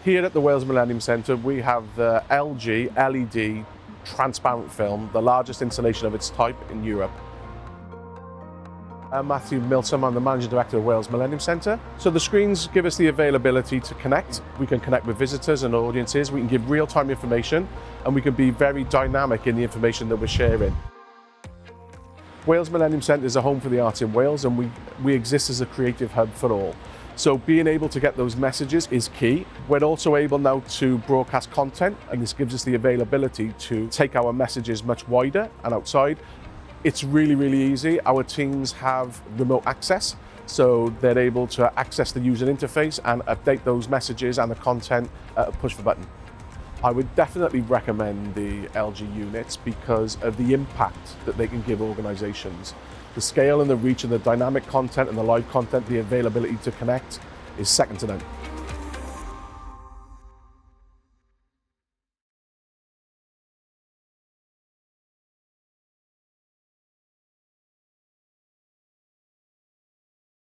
Here at the Wales Millennium Centre, we have the LG LED transparent film, the largest installation of its type in Europe. I'm Matthew Milsom, I'm the Managing Director of Wales Millennium Centre. So the screens give us the availability to connect. We can connect with visitors and audiences, we can give real-time information, and we can be very dynamic in the information that we're sharing. Wales Millennium Centre is a home for the arts in Wales, and we exist as a creative hub for all. So being able to get those messages is key. We're also able now to broadcast content, and this gives us the availability to take our messages much wider and outside. It's really, really easy. Our teams have remote access, so they're able to access the user interface and update those messages and the content at a push of a button. I would definitely recommend the LG units because of the impact that they can give organisations. The scale and the reach and the dynamic content and the live content, the availability to connect is second to none.